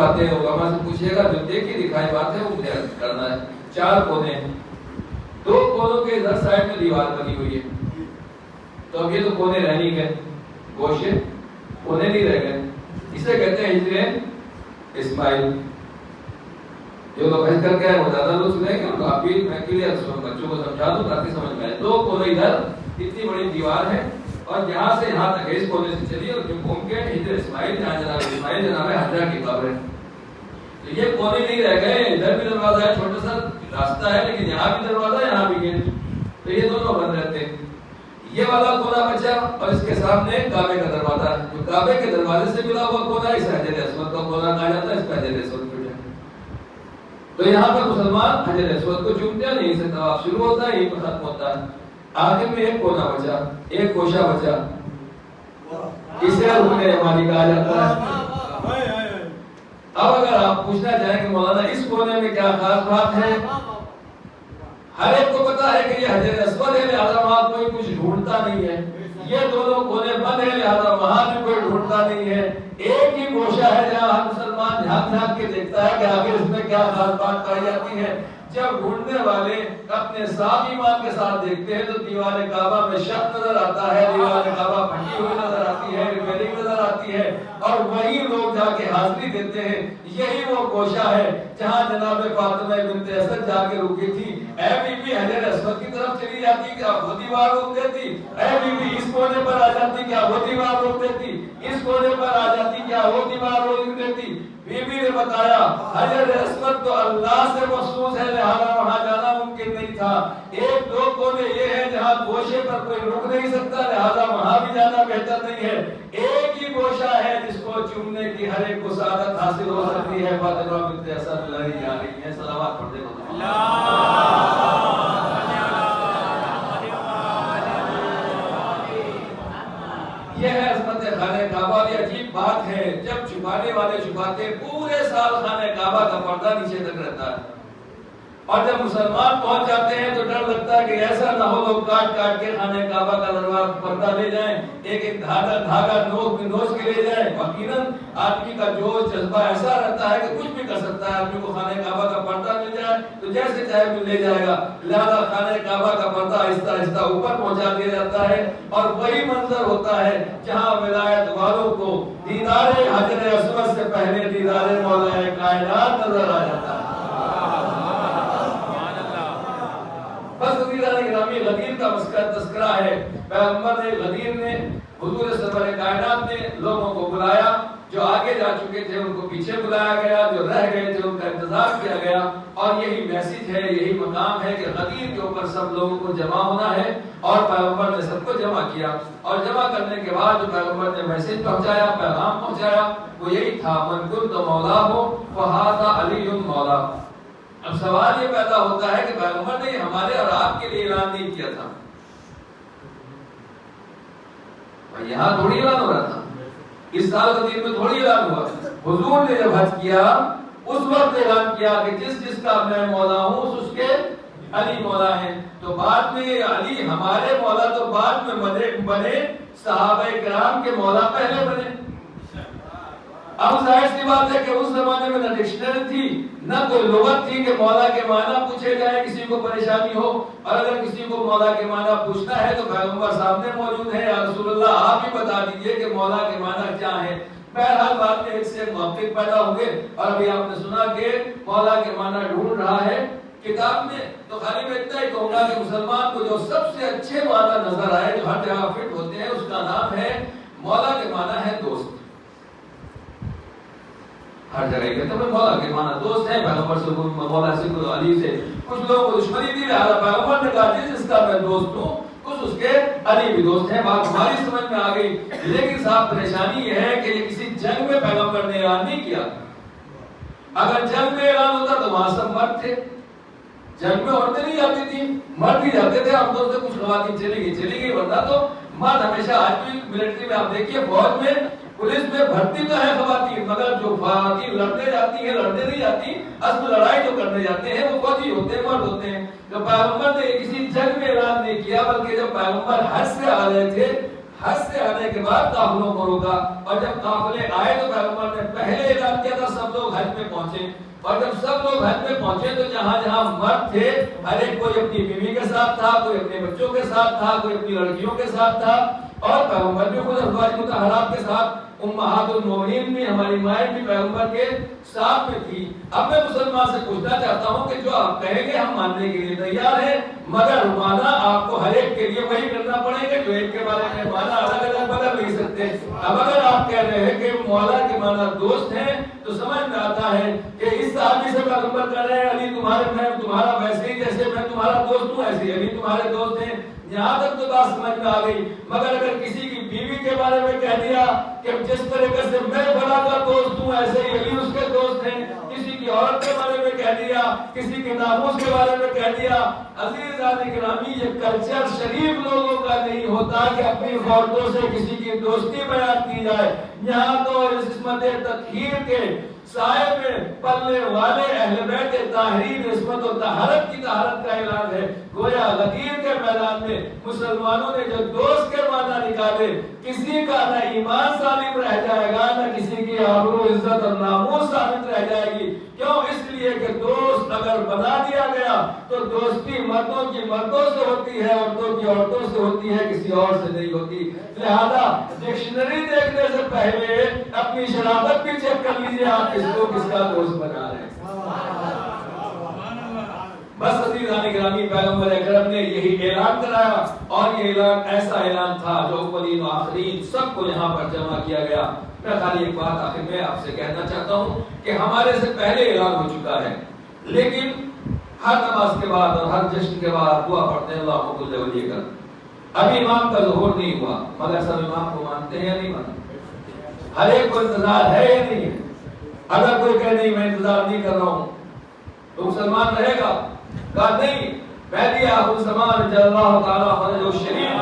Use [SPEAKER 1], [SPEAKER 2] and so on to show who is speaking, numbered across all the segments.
[SPEAKER 1] باتیں علماء سے پوچھے گا، جو دیکھی دکھائی بات ہے وہ کرنا ہے۔ 4 کونے ہیں، 2 کونوں کے ادھر سائڈ میں دیوار بنی ہوئی ہے، تو اب یہ تو کونے رہ نہیں گئے، گوشے کونے نہیں رہ گئے، اسے کہتے ہیں ہجر اسماعیل۔ جو لوگ حج کر کے آئے وہ زیادہ لوگ سنیں گے، آپ بھی میں کلیئر بچوں کو سمجھا دوں تاکہ سمجھ میں آئے۔ 2 کونے ادھر، اتنی بڑی دیوار ہے، اور یہاں سے یہاں تک اس کونے سے چلی اور گھوم کے ہجر اسماعیل، جہاں جناب اسماعیل جناب حجرہ کی قبر ہے۔ تو یہ کونے نہیں رہ گئے، ادھر بھی دروازہ ہے، چھوٹا سا راستہ ہے، لیکن یہاں بھی دروازہ، یہاں بھی گیٹ، تو یہ دونوں بند رہتے ہیں۔ یہ والا کونا بچا، اور اس کے سامنے کعبے کا دروازہ ہے، جو کعبے کے دروازے سے ملا ہوا کونا اس حجر اسود کا کونا کہا جاتا ہے، اس کا حجر اسود پہ ہے۔ تو یہاں پر مسلمان حجر اسود کو چومتے ہیں، یہیں سے طواف شروع ہوتا ہے، یہیں پر ختم ہوتا ہے۔ آخر میں ایک کونا بچا، ایک گوشہ بچا، اسے رکن یمانی کہا جاتا ہے۔ اب اگر آپ پوچھنا چاہیں کہ مولانا اس کونے میں کیا خاص بات ہے، ہر ایک کو پتا ہے کہ یہ حجر اسود ہے، لہذا وہاں کوئی کچھ ڈھونڈتا نہیں ہے، یہ دونوں کونے بند ہیں، لہذا وہاں بھی کوئی ڈھونڈتا نہیں ہے۔ ایک ہی گوشہ ہے جہاں ہر مسلمان جھانک جھانک کے دیکھتا ہے کہ آخر اس میں کیا خاص بات پائی جاتی ہے۔ جب ڈھونڈنے والے اپنے صاف ایمان کے ساتھ دیکھتے ہیں تو دیوار کعبہ میں شک نظر آتا ہے، دیوار کعبہ پھٹی ہوئی نظر آتی ہے، ریپیئرنگ نظر آتی ہے، اور وہی لوگ جا کے حاضری دیتے ہیں۔ یہی وہ گوشہ ہے جہاں جناب فاطمہ بنت اسد جا کے رکی تھی۔ اے بی بی حجر اسود کی طرف چلی جاتی، کیا وہ دیوار روک دیتی؟ اے بی بی اس کونے پر آ جاتی، کیا وہ دیوار روک دیتی؟ اس کونے پر آ جاتی، کیا وہ دیوار روک دیتی؟ بی بی نے بتایا حجر اسود تو اللہ سے مخصوص ہے، لہذا وہاں جانا ممکن نہیں تھا۔ 1-2 کونے یہ ہے جہاں گوشے پر کوئی رک نہیں سکتا، لہذا وہاں بھی جانا بہتر نہیں ہے۔ ایک ہی گوشہ ہے جس کو چومنے کی ہر ایک کو سعادت حاصل ہو سکتی ہے۔ فاطمہ بنت اسد لڑی جا رہی ہیں، صلوات پڑھتے ہیں۔ یہ ہے عظمت خانہ کعبہ۔ یہ عجیب بات ہے، جب چھپانے والے چھپاتے پورے سال خانہ کعبہ کا پردہ نیچے تک رہتا ہے، اور جب مسلمان پہنچ جاتے ہیں تو ڈر لگتا ہے کہ ایسا نہ ہو لوگ کاٹ کاٹ کے خانہ کعبہ کا دروازہ پردہ لے جائیں، ایک ایک دھاگا نوچ کے لے جائیں۔ یقیناً آدمی کا جوش جذبہ ایسا رہتا ہے کہ کچھ بھی کر سکتا ہے، آدمی کو خانہ کعبہ کا پردہ مل جائے تو جیسے چاہے لے جائے گا، لہذا خانہ کعبہ کا پردہ آہستہ آہستہ اوپر پہنچا دیا جاتا ہے، اور وہی منظر ہوتا ہے جہاں ولایت والوں کو دیدار حجر اسود سے پہلے دیدار مولا کائنات نظر آ جاتا ہے۔ بس گرامی غدیر کا تذکرہ ہے۔ پیغمبر غدیر نے، حضور سرور کائنات نے لوگوں کو بلایا، جو آگے جا چکے تھے ان کو پیچھے بلایا گیا، جو رہ گئے تھے ان کا انتظار کیا گیا، اور یہی میسج ہے، یہی مقام ہے کہ غدیر کے اوپر سب لوگوں کو جمع ہونا ہے، اور پیغمبر نے سب کو جمع کیا، اور جمع کرنے کے بعد جو پیغمبر نے میسج پہنچایا، پیغام پہنچایا، وہ یہی تھا من کنت مولاہ فہذا علی مولا۔ اب سوال یہ پیدا ہوتا ہے کہ پیغمبر نے ہمارے اور آپ کے لیے اعلان نہیں کیا تھا، یہاں تھوڑی اعلان ہو رہا تھا، اس سال غدیر میں تھوڑی اعلان ہوا۔ حضور نے جب حج کیا اس وقت اعلان کیا کہ جس جس کا میں مولا ہوں اس کے علی مولا ہیں۔ تو بعد میں علی ہمارے مولا تو بعد میں بنے، صحابہ کرام کے مولا پہلے بنے۔ اب ظاہر سی بات ہے کہ اس زمانے میں نہ ڈکشنری تھی، نہ کوئی لغت تھی کہ مولا کے معنی پوچھے جائے، کسی کو پریشانی ہو، اور اگر کسی کو مولا کے معنی پوچھنا ہے تو پیغمبر سامنے موجود ہے، یا رسول اللہ آپ ہی بتا دیجئے کہ مولا کے معنی کیا ہے۔ بہرحال بعد میں ایک سے محقق پیدا ہوں گے، اور ابھی آپ نے سنا کہ مولا کے معنی ڈھونڈ رہا ہے کتاب میں، تو خالی میں اتنا ہی کہوں گا کہ مسلمان کو جو سب سے اچھے معنی نظر آئے، جو ہر جگہ فٹ ہوتے ہیں، اس کا نام ہے مولا کے معنی ہے دوست۔ ہر جگہ کہتے ہیں مولا کے معنی دوست ہیں، پیغمبر سے مولا سے علی سے کچھ لوگوں کو دشمنی تھی، لہذا پیغمبر نے کہا جس کا میں دوست ہوں کچھ اس کے علی بھی دوست ہیں۔ بات ہماری سمجھ میں آ گئی، لیکن صاحب پریشانی یہ ہے کہ یہ کسی جنگ میں پیغمبر نے اعلان نہیں کیا۔ اگر جنگ میں اعلان ہوتا تو وہاں سب مرد تھے، جنگ میں عورتیں نہیں جاتی تھی، مرد بھی جاتے تھے، ہم تو سے کچھ خواتین چلی گئی، ورنہ تو مرد ہمیشہ، آج بھی ملٹری میں آپ دیکھیے، فوج میں پولیس میں بھرتی تو ہے خواتین، مگر جو خواتین لڑنے جاتی ہیں، لڑنے نہیں جاتی، اصل لڑائی جو کرنے جاتے ہیں وہ فوجی ہوتے ہیں، مرد ہوتے ہیں۔ تو پیغمبر نے کسی جنگ میں اعلان نہیں کیا، بلکہ جب پیغمبر حج سے آ رہے تھے، حج سے آنے کے بعد قافلوں کو روکا، اور جب قافلے آئے تو پیغمبر نے پہلے اعلان کیا تھا سب لوگ حج میں پہنچے، اور جب سب لوگ حج میں پہنچے تو جہاں جہاں مرد تھے ہر ایک کوئی اپنی بیوی کے ساتھ تھا، کوئی اپنے بچوں کے ساتھ تھا، کوئی اپنی لڑکیوں کے ساتھ تھا، اور پیغمبر بھی خود ازواج مطہرات کے ساتھ، امہات المومنین بھی، ہماری مائیں بھی پیغمبر کے ساتھ میں تھی۔ اب میں مسلمان سے پوچھنا چاہتا ہوں کہ جو آپ کہیں گے ہم ماننے کے لیے تیار ہیں، مگر مانا آپ کو ہر ایک کے لیے وہی کرنا پڑے گا جو ایک کے بارے میں مانا الگ الگ بدل نہیں سکتے۔ اب اگر آپ کہہ رہے ہیں کہ مولا کے مانا دوست ہیں تو سمجھ میں آتا ہے کہ اس صحابی سے پیغمبر کہہ رہے ہیں علی میں تمہارا ویسے ہی جیسے میں تمہارا دوست ہوں ایسے علی تمہارے دوست ہیں، یہاں تک تو بات سمجھ میں آ گئی۔ مگر اگر کسی کی بیوی کے بارے میں کہہ دیا کہ جس طریقے سے میں فلاں کا دوست ہوں ایسے ہی علی اس کے دوست ہیں، کسی کی عورت کے بارے میں کہہ دیا، کسی کے ناموس کے بارے میں کہہ دیا، عزیزان گرامی یہ کلچر شریف لوگوں کا نہیں ہوتا کہ اپنی عورتوں سے کسی کی دوستی بیان کی جائے۔ یہاں تو اس عصمت تطہیر کے سائے میں پلنے والے اہل بیت طاہرین عصمت و طہارت کی طہارت کا اعلان ہے۔ گویا غدیر کے میدان میں مسلمانوں نے جو دوست کے معنی نکالے، کسی کا نہ ایمان سالم رہ جائے گا نہ کسی کی آبرو عزت اور ناموس ثابت رہ جائے گی۔ کیوں؟ اس لیے کہ دوست اگر بنا دیا گیا تو دوستی مردوں کی مردوں سے ہوتی ہے، عورتوں کی عورتوں سے ہوتی ہے، کسی اور سے نہیں ہوتی۔ لہذا ڈکشنری دیکھنے سے پہلے اپنی شرافت بھی چیک کر لیجیے آپ کس کو کس کا دوست بنا رہے ہیں۔ بس عزیزان گرامی پیغمبر اکرم نے یہی اعلان کرایا، اور یہ اعلان ایسا اعلان تھا جو اولین و آخرین سب کو یہاں پر جمع کیا گیا۔ میں خالی ایک بات آخر میں آپ سے کہنا چاہتا ہوں کہ ہمارے سے پہلے اعلان ہو چکا ہے، لیکن ہر نماز کے بعد اور ہر جشن کے بعد دعا پڑھتے ہیں اللہم کل ولی کر۔ ابھی امام کا ظہور نہیں ہوا، مگر سب امام کو مانتے ہیں یا نہیں مانتے؟ ہر ایک کو انتظار ہے یا نہیں ہے؟ اگر کوئی کہے نہیں میں انتظار نہیں کر رہا ہوں تو مسلمان رہے گا؟ کہا نہیں، مہدی آخر الزمان جل اللہ تعالیٰ فرج الشریف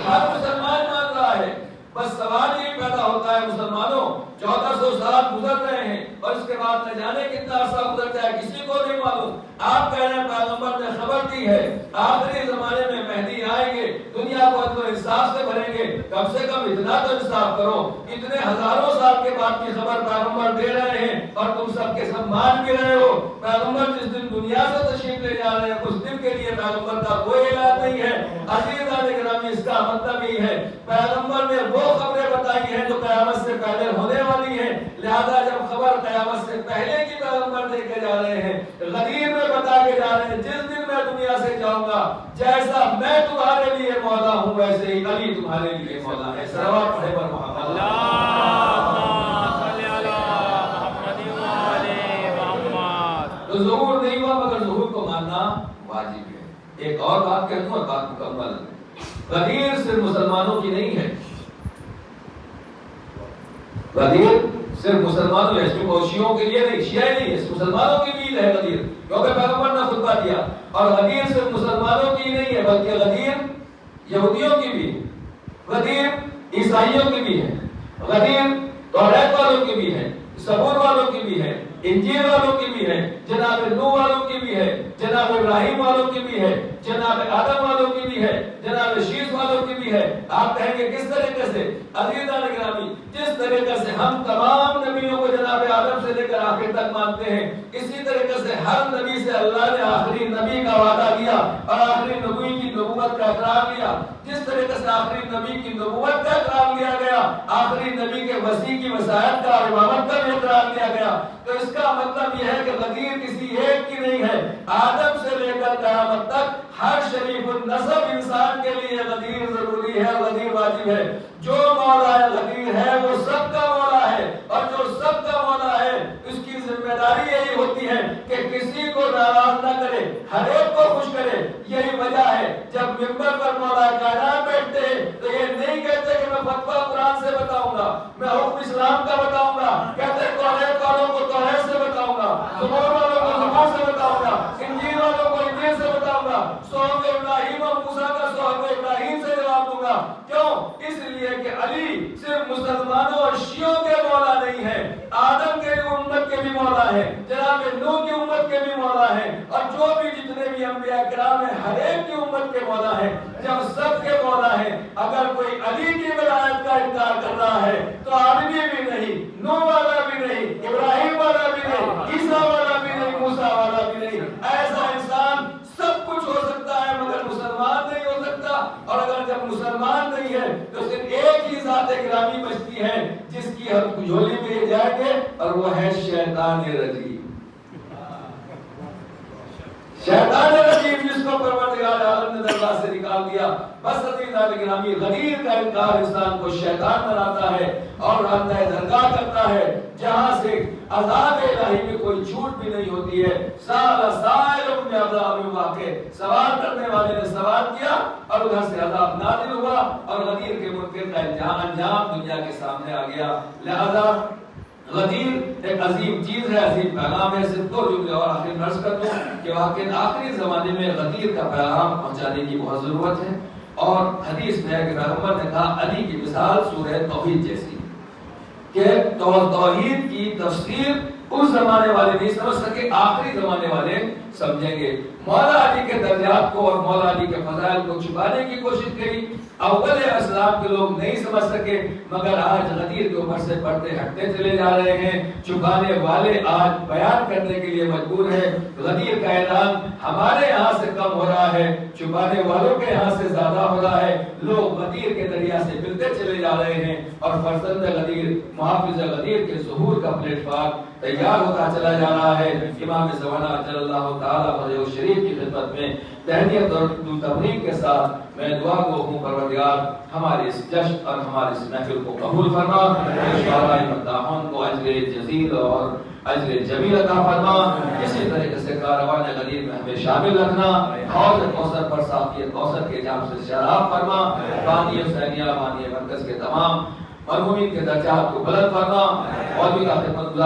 [SPEAKER 1] ہر مسلمان مان رہا ہے۔ بس سوال یہ پیدا ہوتا ہے مسلمانوں 1400 سال گزر رہے ہیں اور اس کے بعد نہ جانے کتنا عرصہ گزر جائے کسی کو نہیں معلوم۔ آپ کہہ رہے ہیں پیغمبر نے خبر دی ہے آخری زمانے میں مہدی آئیں گے، دنیا کو عدل و انصاف سے بھریں گے، کم سے کم اتنا تو انصاف کرو۔ اتنے ہزاروں سال کے بعد کی خبر پیغمبر دے رہے ہیں اور تم سب کے سب مان بھی رہے ہو۔ پیغمبر جس دن دنیا سے تشریف لے جا رہے ہیں اس دن کے لیے پیغمبر کا کوئی اعلان نہیں ہے۔ عزیزان گرامی اس کا مطلب یہ ہے پیغمبر نے وہ خبریں بتائی ہیں جو قیامت سے پہلے ہونے والی ہیں، لہذا جب خبر قیامت سے پہلے کی پیغمبر دے کے جا رہے ہیں، غدیر میں بتا کے جا رہے ہیں جس دن میں دنیا سے جاؤں گا جیسا میں تمہارے لیے مولا ہوں ویسے ہی علی تمہارے لیے مولا ہے۔ صلوات پڑھے پر محمد تو ظہور نہیں ہوا مگر ظہور کو ماننا واجب ہے۔ ایک اور بات کہہ دوں اور بات مکمل ہے، غدیر صرف مسلمانوں کی نہیں ہے، غدیر صرف مسلمانوں یا شیعوں کے لیے نہیں، شیعہ نہیں ہے، مسلمانوں کی بھی ہے غدیر، کیونکہ پیغمبر نے خطبہ دیا۔ اور غدیر صرف مسلمانوں کی نہیں ہے بلکہ غدیر یہودیوں کی بھی ہے، غدیر عیسائیوں کی بھی ہے، غدیر توریت والوں کی بھی ہے، زبور والوں کی بھی ہے، انجیل والوں کی بھی ہے، جناب نوح والوں کی بھی ہے، جناب ابراہیم والوں کی بھی ہے، جناب آدم والوں کی بھی ہے، جناب شیش والوں کی بھی ہے۔ آپ کہیں گے کس طریقے سے؟ عزیزان گرامی جس طریقے سے ہم تمام نبیوں کو جناب آدم سے لے کر آخر تک مانتے ہیں، اسی طریقے سے ہر نبی سے اللہ نے آخری نبی کا وعدہ لیا اور آخری نبی کی نبوت کا اقرار لیا۔ جس طریقے سے آخری نبی کی نبوت کا اقرار لیا گیا، آخری نبی کے وسیع کی وصایت کا اور امامت کا بھی اقرار لیا گیا، تو اس کا مطلب یہ ہے کہ غدیر کسی ایک کی نہیں ہے، آدم سے لے کر قیامت تک ہر شریف النسب انسان کے لیے غدیر ضروری ہے، غدیر واجب ہے۔ جو مولا غدیر ہے وہ سب کا مولا ہے، اور جو سب کا مولا ہے اس کی ذمہ داری یہی ہوتی ہے کہ کسی کو ناراض نہ کرے، ہر ایک کو خوش کرے۔ یہی وجہ ہے جب ممبر پر مولا کائنات بیٹھتے ہیں تو یہ نہیں کہتے کہ میں فتویٰ قرآن سے بتاؤں گا، میں حکم اسلام کا بتاؤں گا، کہتے ہیں توریت والوں کو توریت سے بتاؤں گا، زبور والوں کو زبور سے بتاؤں گا، انجیل والوں کو انجیل سے بتاؤں گا، صحف ابراہیم اور موسیٰ کا صحف ابراہیم سے جواب دوں گا۔ کیوں؟ اس لیے کہ علی صرف مسلمانوں اور شیعوں کے مولا نہیں ہے، آدم کے امت کے بھی مولا ہے، جناب نوح کی امت کے بھی مولا ہے، اور جو بھی جتنے بھی بھی انبیاء کرام ہیں، ہر ایک کی امت کے مولا ہیں، جب سب کے مولا ہیں، اگر کوئی علی کی ولایت کا انکار کر رہا ہے تو آدمی بھی نہیں، نوح والا بھی نہیں، ابراہیم والا بھی نہیں، عیسیٰ والا بھی نہیں، موسیٰ والا بھی نہیں. ایسا انسان سب کچھ ہو سکتا ہے مگر مسلمان نہیں ہو سکتا. اور اگر جب مسلمان نہیں ہے تو صرف ایک ہی ذات گرامی بچتی ہے جس کی ہم جھولی میں یہ جائیں گے، اور وہ ہے شیطان رجیم. شیطان رجیم جس کو پروردگار عالم نے درگاہ سے نکال دیا. بس عزیزان گرامی، غدیر کا انکار انسان کو شیطان بناتا ہے اور راندہ درگاہ کرتا ہے جہاں سے عذاب الہی میں کوئی چھوٹ بھی نہیں ہوتی ہے. سائل بعذاب واقع، سوال کرنے والے نے سوال کیا اور ادھر سے عذاب نازل ہوا اور غدیر کے منکر کا انجام دنیا کے سامنے آ گیا. لہذا غدیر ایک عظیم چیز ہے، عظیم پیغام ہے. صرف دو جملے اور آخر میں عرض کر دوں کہ واقعی آخری زمانے میں غدیر کا پیغام پہنچانے کی بہت ضرورت ہے. اور حدیث میں ہے کہ پیغمبر نے کہا علی کی مثال سورہ توحید جیسی کہ توحید کی تفسیر اس زمانے والے نہیں سمجھ سکے، آخری زمانے والے سمجھیں گے. مولا علی کے درجات کو اور مولا علی کے فضائل کو چھپانے کی کوشش کی. اول اسلام کے لوگ نہیں سمجھ سکے مگر آج غدیر کے اوپر سے پردے ہٹتے چلے جا رہے ہیں. چھپانے والے آج بیان کرنے کے لیے مجبور ہیں. غدیر کا اعلان ہمارے یہاں سے کم ہو رہا ہے، چھپانے والوں کے یہاں سے زیادہ ہو رہا ہے. لوگ غدیر کے دریا سے ملتے چلے جا رہے ہیں اور فرزند غدیر، محافظ غدیر کے ظہور کا پلیٹ فارم تیار ہوتا چلا جا رہا ہے. امام زمانہ جل اللہ تعالیٰ فضل شریف کی خدمت میں تہنیت اور تبریک کے ساتھ میں دعا گو ہوں پروردگار ہمارے اس جشن اور ہمارے اس محفل کو قبول فرما. انشاءاللہ مداحون کو اجر جزیل اور اجر جمیل عطا فرما. اسی طریقے سے کاروان غدیر میں ہمیں شامل رکھنا. حوض کوثر پر ساقی کوثر کے جام سے شراب فرما. بانی حسینیہ بانی مرکز کے تمام مرحومین کے درجات کو بلند فرما. اور بھی خدمت